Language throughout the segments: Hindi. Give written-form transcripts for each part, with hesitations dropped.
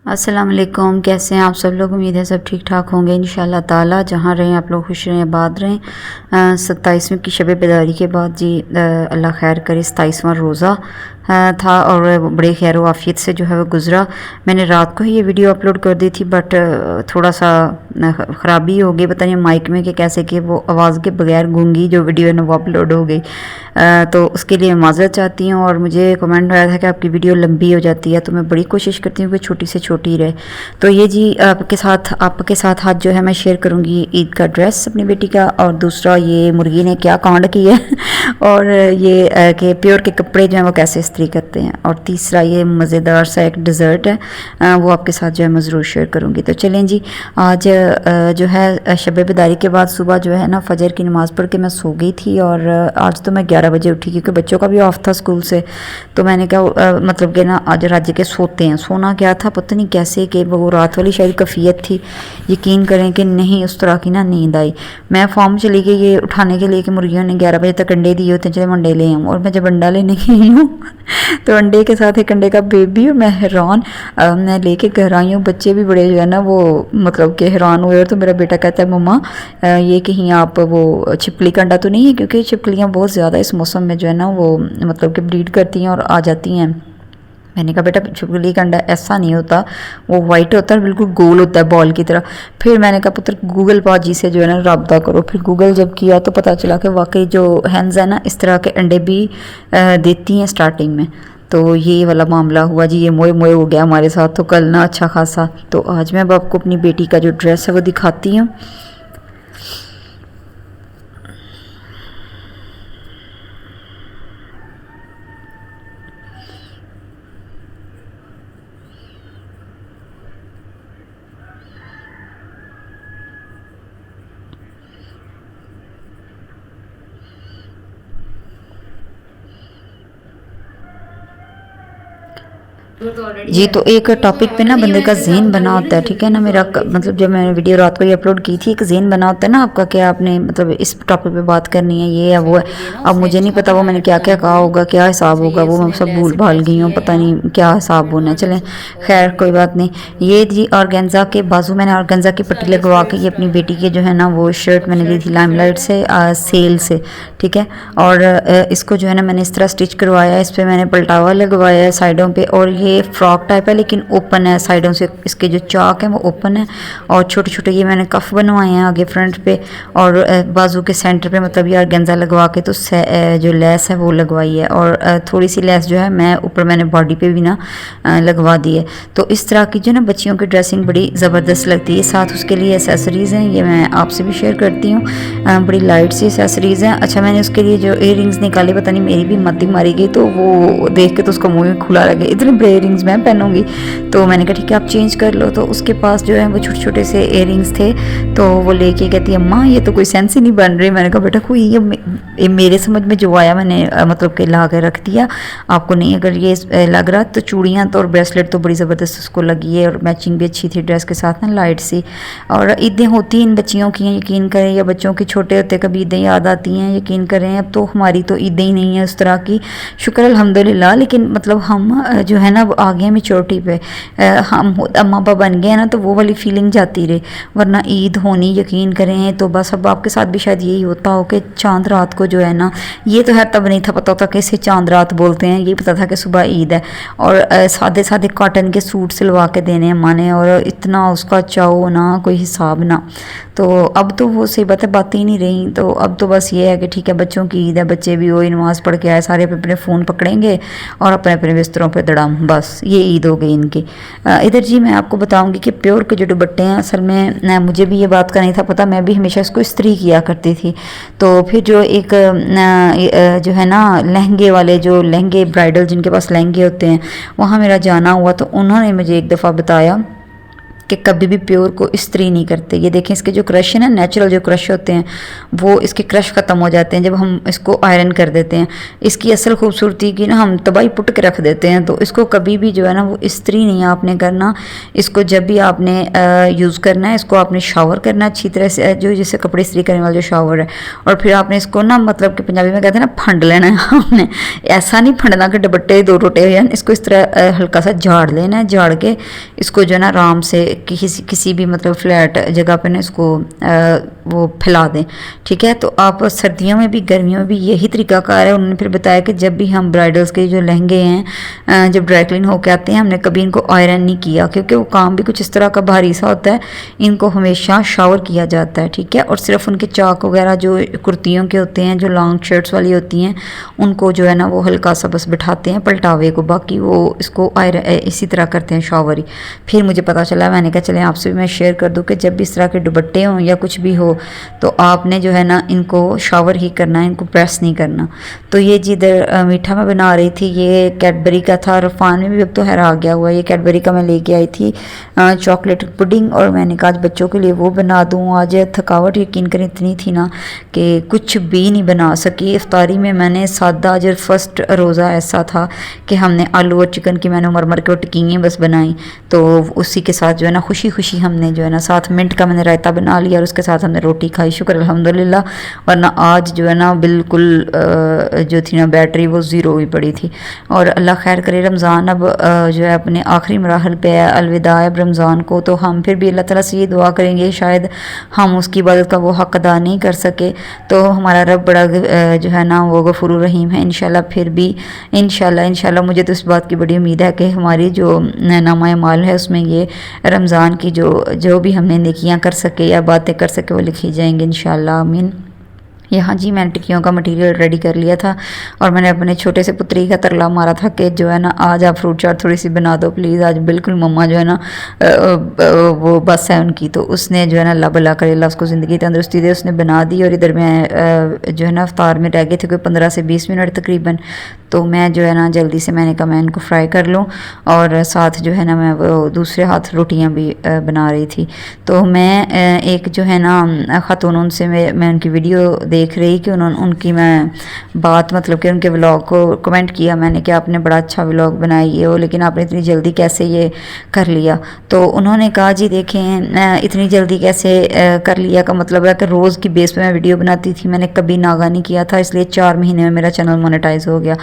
अस्सलाम वालेकुम। कैसे हैं आप सब लोग? उम्मीद है सब ठीक ठाक होंगे इंशाल्लाह ताला। जहाँ रहें आप लोग खुश रहें, आबाद रहें। 27वीं की शब बेदारी के बाद जी अल्लाह खैर करे 27वां रोज़ा था और बड़े खैर वाफियत से जो है वो गुज़रा। मैंने रात को ही ये वीडियो अपलोड कर दी थी बट थोड़ा सा ख़राबी हो गई, पता नहीं माइक में कि कैसे कि वो आवाज़ के बगैर गूंगी जो वीडियो है ना वो अपलोड हो गई। तो उसके लिए मैं माज़रत चाहती हूँ। और मुझे कमेंट आया था कि आपकी वीडियो लंबी हो जाती है, तो मैं बड़ी कोशिश करती हूँ कि छोटी से छोटी रहे। तो ये जी आपके साथ आज जो है मैं शेयर करूँगी ईद का ड्रेस अपनी बेटी का, और दूसरा ये मुर्गी ने क्या कांड किया है और ये कि प्योर के कपड़े जो हैं वो कैसे इस्त्री करते हैं, और तीसरा ये मज़ेदार सा एक डिज़र्ट है वो आपके साथ जो है मैं ज़रूर शेयर करूँगी। तो चलें जी, आज जो है शब बेदारी के बाद सुबह जो है ना फजर की नमाज़ पढ़ के मैं सो गई थी। और आज तो मैं 11 बजे उठी क्योंकि बच्चों का भी ऑफ था स्कूल से। तो मैंने क्या मतलब कि ना आज राज्य के सोते हैं, सोना क्या था पता नहीं कैसे कि वो रात वाली शायद कफ़ियत थी, यकीन करें कि नहीं उस तरह की ना नींद आई। मैं फॉर्म चली गई ये उठाने के लिए कि मुर्गियों ने 11 बजे तक अंडे दिए होते हैं, चले मैं अंडे ले आऊँ। और मैं जब अंडा लेने गई हूँ तो अंडे के साथ एक अंडे का बेबी, और मैं हैरान मैं लेके घर आई हूँ। बच्चे भी बड़े जो है ना वो मतलब कि हैरान हुए। और तो मेरा बेटा कहता है मम्मा ये कहीं आप वो छिपकली का अंडा तो नहीं है, क्योंकि छिपकलियाँ बहुत ज़्यादा इस मौसम में जो है ना वो मतलब कि ब्रीड करती हैं और आ जाती हैं। मैंने कहा बेटा छिपकली का अंडा ऐसा नहीं होता, वो वाइट होता है, बिल्कुल गोल होता है बॉल की तरह। फिर मैंने कहा पुत्र गूगल पाजी से जो है ना रब्ता करो। फिर गूगल जब किया तो पता चला कि वाकई जो हैंस है ना इस तरह के अंडे भी देती हैं स्टार्टिंग में। तो ये वाला मामला हुआ जी, ये मोए मोए हो गया हमारे साथ। तो कल ना अच्छा खासा। तो आज मैं अब आपको अपनी बेटी का जो ड्रेस है वो दिखाती हूँ। जी तो एक टॉपिक पे ना बंदे का ज़हन बना होता है, ठीक है ना। मेरा मतलब जब मैंने वीडियो रात को ही अपलोड की थी, एक ज़हन बना होता है ना आपका कि आपने मतलब इस टॉपिक पे बात करनी है, ये है वो है। अब मुझे नहीं पता वो मैंने क्या क्या कहा होगा, क्या हिसाब होगा, वो मैं सब भूल भाल गई हूँ, पता नहीं क्या हिसाब होना है। चलें खैर कोई बात नहीं। ये जी ऑर्गेन्जा के बाजू मैंने ऑर्गेन्जा की पट्टी लगवा के ये अपनी बेटी के जो है ना वो शर्ट मैंने ली थी लाइमलाइट से सेल से, ठीक है। और इसको जो है ना मैंने इस तरह स्टिच करवाया है, इस पर मैंने पलटावा लगवाया है साइडों पे। और ये फ्रॉक टाइप है लेकिन ओपन है, साइडों से इसके जो चाक है वो ओपन है। और छोटे छोटे ये मैंने कफ बनवाए हैं आगे फ्रंट पे, और बाजू के सेंटर पे मतलब ये ऑर्गेन्जा लगवा के तो जो लेस है वो लगवाई है। और थोड़ी सी लेस जो है मैं ऊपर मैंने बॉडी पे भी ना लगवा दी है। तो इस तरह की जो ना बच्चियों की ड्रेसिंग बड़ी ज़बरदस्त लगती है। साथ उसके लिए एसेसरीज़ हैं, ये मैं आपसे भी शेयर करती हूँ। बड़ी लाइट सी एसेसरीज़ हैं। अच्छा मैंने उसके लिए जो इयर रिंग्स निकाले, पता नहीं मेरी भी मत ही मारी गई, तो वो देख के तो उसका मुँह खुला रह गया, इतने बड़े इयर रिंग्स मैं पहनूंगी। तो मैंने कहा ठीक है आप चेंज कर लो। तो उसके पास जो है वो छोटे छोटे से इयर रिंग्स थे, तो वो लेके कहती है अम्मा ये तो कोई सेंस ही नहीं बन रही। मैंने कहा बेटा कोई ये मेरे समझ में जो आया मैंने मतलब कि ला के रख दिया, आपको नहीं अगर ये लग रहा। तो चूड़ियाँ तो और ब्रेसलेट तो बड़ी ज़बरदस्त उसको लगी है, और मैचिंग भी अच्छी थी ड्रेस के साथ ना लाइट सी। और ईदें होती इन बच्चियों की यकीन करें, या बच्चों की छोटे होते कभी ईदें याद आती हैं यकीन करें। अब तो हमारी तो ईदें ही नहीं है उस तरह की, शुक्र अल्हम्दुलिल्लाह। लेकिन मतलब हम जो है ना आ गए मेच्योरिटी पे, हम अम्मा पापा बन गए ना, तो वो वाली फीलिंग जाती रहे। वरना ईद होनी यकीन करें तो बस अब आपके साथ भी शायद यही होता हो कि चांद रात को जो है ना, ये तो है तब नहीं था पता होता कि इसे चांद रात बोलते हैं, ये पता था कि सुबह ईद है। और सादे सादे कॉटन के सूट सिलवा के देने अम्मा ने, और इतना उसका चाव ना कोई हिसाब ना। तो अब तो वो सही बात है बातें ही नहीं रही। तो अब तो बस ये है कि ठीक है बच्चों की ईद है, बच्चे भी वही नमाज़ पढ़ के आए, सारे अपने फ़ोन पकड़ेंगे और अपने अपने बिस्तरों पर दड़ाम, बस ये ईद हो गई इनकी। इधर जी मैं आपको बताऊंगी कि प्योर के जो दुपट्टे हैं, असल में मुझे भी ये बात का नहीं था पता, मैं भी हमेशा इसको इस्त्री किया करती थी। तो फिर जो एक जो है ना लहंगे वाले, जो लहंगे ब्राइडल जिनके पास लहंगे होते हैं, वहाँ मेरा जाना हुआ, तो उन्होंने मुझे एक दफ़ा बताया कि कभी भी प्योर को इस्त्री नहीं करते। ये देखें इसके जो क्रश है ना, नेचुरल जो क्रश होते हैं वो इसके क्रश ख़त्म हो जाते हैं जब हम इसको आयरन कर देते हैं। इसकी असल खूबसूरती की ना हम तबाही पुट के रख देते हैं। तो इसको कभी भी जो है ना वो इस्त्री नहीं आपने करना। इसको जब भी आपने यूज़ करना है, इसको आपने शावर करना अच्छी तरह से, जो जैसे कपड़े इस्त्री करने वाला जो शावर है, और फिर आपने इसको ना मतलब कि पंजाबी में कहते हैं ना फंड लेना है आपने। ऐसा नहीं फंडना कि दुपट्टे दो टूटे हो जाए, इसको इस तरह हल्का सा झाड़ लेना है। झाड़ के इसको जो है ना आराम से किसी भी मतलब फ्लैट जगह पे ना इसको वो फैला दें, ठीक है। तो आप सर्दियों में भी गर्मियों में भी यही तरीकाकार है। उन्होंने फिर बताया कि जब भी हम ब्राइडल्स के जो लहंगे हैं जब ड्राई क्लीन होकर आते हैं, हमने कभी इनको आयरन नहीं किया क्योंकि वो काम भी कुछ इस तरह का भारी सा होता है। इनको हमेशा शावर किया जाता है, ठीक है। और सिर्फ उनके चाक वगैरह जो कुर्तियों के होते हैं, जो लॉन्ग शर्ट्स वाली होती हैं, उनको जो है ना वो हल्का सा बस बिठाते हैं पलटावे को, बाकी वो इसको आयरन इसी तरह करते हैं शावर ही। फिर मुझे पता चला, मैंने कहा चले आपसे भी मैं शेयर कर दूं कि जब भी इस तरह के दुपट्टे हों या कुछ भी हो तो आपने जो है ना इनको शावर ही करना है, इनको प्रेस नहीं करना। तो ये जिधर मीठा मैं बना रही थी ये कैडबरी का था। रफ़ान में भी अब तो हैरा गया हुआ है। ये कैडबरी का मैं लेके आई थी चॉकलेट पुडिंग, और मैंने कहा आज बच्चों के लिए वो बना दूँ। आज थकावट यकीन करें इतनी थी ना कि कुछ भी नहीं बना सकी। इफ्तारी में मैंने सादा, आज फर्स्ट रोज़ा ऐसा था कि हमने आलू और चिकन की मैंने मर के टिक्कियाँ बस बनाई। तो उसी के साथ जो है ना खुशी खुशी हमने जो है ना साथ मिंट का मैंने रायता बना लिया और उसके साथ हमने रोटी खाई, शुक्र अल्हम्दुलिल्लाह। वरना आज जो है ना बिल्कुल जो थी ना बैटरी वो ज़ीरो हुई पड़ी थी। और अल्लाह खैर करे, रमज़ान अब जो है अपने आखिरी मराहल पे है, अलविदा अब रमज़ान को। तो हम फिर भी अल्लाह ताला से ये दुआ करेंगे, शायद हम उसकी इबादत का वो हक़ अदा नहीं कर सके तो हमारा रब बड़ा जो है ना वो गफूर रहीम है। इंशाल्लाह फिर भी इंशाल्लाह मुझे तो इस बात की बड़ी उम्मीद है कि हमारी जो नामा माल है उसमें ये रमज़ान की जो भी हमने नेकियां कर सके या बातें कर सके वो लिखी जाएंगी इंशाल्लाह, आमीन। यहाँ जी मैंने टिक्कियों का मटेरियल रेडी कर लिया था और मैंने अपने छोटे से पुत्री का तरला मारा था कि जो है ना आज आप फ्रूट चाट थोड़ी सी बना दो प्लीज़, आज बिल्कुल मम्मा जो है ना वो बस है उनकी। तो उसने जो है ना अल्लाह भला करे, अल्लाह उसको ज़िंदगी तंदरुस्ती दे, उसने बना दी। और इधर मैं जो है ना अफ्तार में रह गए थे कोई 15 से 20 मिनट तकरीबन। तो मैं जो है ना जल्दी से मैंने कहा मैं इनको फ्राई कर लूँ और साथ जो है ना मैं वो दूसरे हाथ रोटियाँ भी बना रही थी। तो मैं एक जो है ना ख़ातून उनसे मैं उनकी वीडियो देख रही कि उनकी मैं बात मतलब कि उनके व्लॉग को कमेंट किया मैंने कि आपने बड़ा अच्छा व्लॉग बनाई हो, लेकिन आपने इतनी जल्दी कैसे ये कर लिया। तो उन्होंने कहा जी देखें इतनी जल्दी कैसे कर लिया का मतलब है कि रोज़ की बेस पे मैं वीडियो बनाती थी, मैंने कभी नागा नहीं किया था, इसलिए 4 महीने में मेरा चैनल मोनेटाइज हो गया।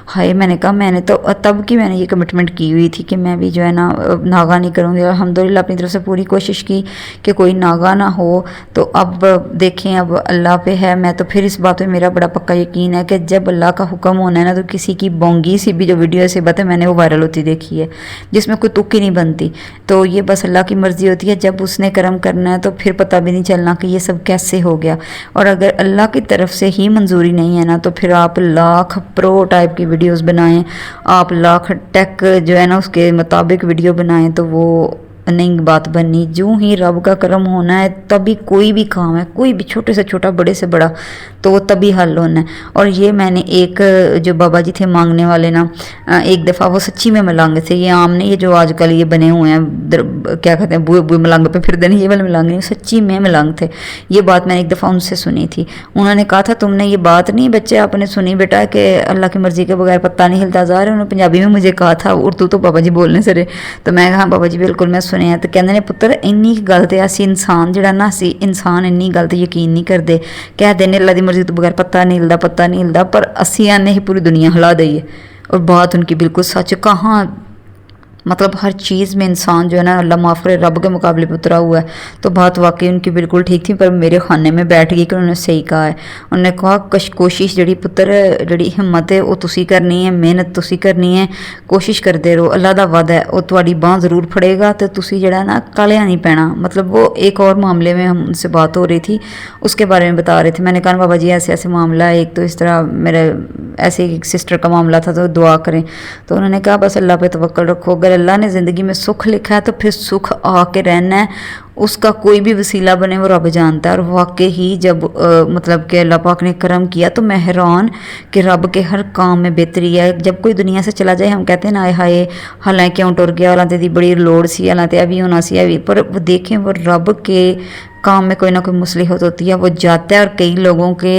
हाय मैंने कहा मैंने तो तब की मैंने ये कमिटमेंट की हुई थी कि मैं भी जो है ना नागा नहीं करूँगी। अल्हम्दुलिल्लाह अपनी तरफ से पूरी कोशिश की कि कोई नागा ना हो। तो अब देखें अब अल्लाह पे है। मैं तो फिर इस बात में मेरा बड़ा पक्का यकीन है कि जब अल्लाह का हुक्म होना है ना तो किसी की बोंगी सी भी जो वीडियो ऐसी बात है मैंने वो वायरल होती देखी है जिसमें कोई तुक ही नहीं बनती। तो ये बस अल्लाह की मर्ज़ी होती है, जब उसने कर्म करना है तो फिर पता भी नहीं चलना कि ये सब कैसे हो गया। और अगर अल्लाह की तरफ से ही मंजूरी नहीं है ना तो फिर आप लाख प्रो टाइप की वीडियोस बनाएं, आप लाख टेक जो है ना उसके मुताबिक वीडियो बनाएं तो वो नहीं बात बननी। जो ही रब का करम होना है तभी कोई भी काम है, कोई भी छोटे से छोटा बड़े से बड़ा, तो वो तभी हल होना है। और ये मैंने एक जो बाबा जी थे मांगने वाले ना, एक दफ़ा वो सच्ची में मलंग थे। ये आम नहीं, ये जो आजकल ये बने हुए हैं क्या कहते हैं बुए बुए मलंग पे फिर देने, ये वाले मलंग नहीं, सच्ची में मलंग थे। ये बात मैंने एक दफ़ा उनसे सुनी थी। उन्होंने कहा था तुमने ये बात नहीं बच्चे आपने सुनी बेटा कि अल्लाह की मर्ज़ी के बगैर पत्ता नहीं हिलता जा रहा है। उन्होंने पंजाबी में मुझे कहा था, उर्दू तो बाबा जी बोलने से। तो मैं कहा बाबा जी बिल्कुल मैं सुने हैं। तो कहते ने पुत्र इन्नी गल ते असी इंसान जिहड़ा ना असी इंसान इन्नी गल ते यकीन नहीं करते, कह देने अल्लाह की मर्ज़ी तो बगैर पत्ता नहीं हिलदा, पर असी आने ही पूरी दुनिया हिला दईए। और बात उनकी बिल्कुल सच, कहाँ मतलब हर चीज़ में इंसान जो है ना अल्लाह माफ़ करे रब के मुकाबले पे उतरा हुआ है। तो बात वाकई उनकी बिल्कुल ठीक थी, पर मेरे खाने में बैठ गई कि उन्होंने सही कहा है। उन्होंने कहा कोशिश जी पुत्र जी हिम्मत है वो तुसी करनी है, मेहनत तुसी करनी है, कोशिश करते रहो, अल्लाह का वादा है वो तुहाडी बांह ज़रूर फड़ेगा। तो तुसी जड़ा ना कालिया नहीं पैना। मतलब वो एक और मामले में हम उनसे बात हो रही थी उसके बारे में बता रहे थे। मैंने कहा बाबा जी ऐसे ऐसे मामला है, एक तो इस तरह मेरे ऐसे एक सिस्टर का मामला था तो दुआ करें। तो उन्होंने कहा बस अल्लाह पे तवक्कल रखो, अगर अल्लाह ने ज़िंदगी में सुख लिखा है तो फिर सुख आके रहना है। उसका कोई भी वसीला बने वो रब जानता है। और वाकई ही जब मतलब कि अल्लाह पाक ने करम किया तो मैं हैरान कि रब के हर काम में बेहतरी है। जब कोई दुनिया से चला जाए हम कहते हैं ना आए हाय हालांकि क्यों टुर गया, हालांकि दी बड़ी लोड़ सी, हालांकि अभी होना सी अभी, पर वो देखें वो रब के काम में कोई ना कोई मुसलिहत होती है, वो जाता है। और कई लोगों के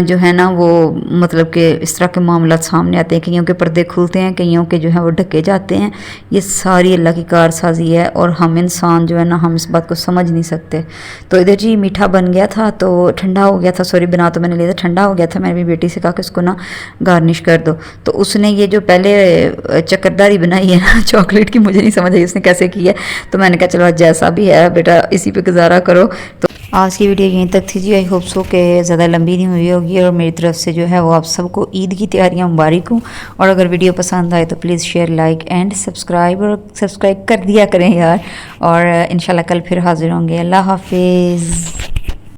जो है ना वो मतलब कि इस तरह के मामला सामने आते हैं, कईयों के पर्दे खुलते हैं, कईयों के जो है वो ढके जाते हैं। ये सारी अल्लाह की कारसाजी है और हम इंसान जो है ना हम इस बात को समझ नहीं सकते। तो इधर जी मीठा बन गया था तो ठंडा हो गया था, सॉरी बना तो मैंने लिया था, ठंडा हो गया था। मैंने भी बेटी से कहा कि उसको ना गार्निश कर दो, तो उसने ये जो पहले चक्करदारी बनाई है ना चॉकलेट की, मुझे नहीं समझ आई उसने कैसे की है। तो मैंने कहा चलो जैसा भी है बेटा इसी पे गुजारा करो। तो आज की वीडियो यहीं तक थी जी। आई होप सो कि ज़्यादा लंबी नहीं हुई होगी और मेरी तरफ से जो है वो आप सबको ईद की तैयारियां मुबारक हूँ। और अगर वीडियो पसंद आए तो please share like and subscribe, और सब्सक्राइब कर दिया करें यार। और इंशाल्लाह कल फिर हाजिर होंगे। अल्लाह हाफिज़।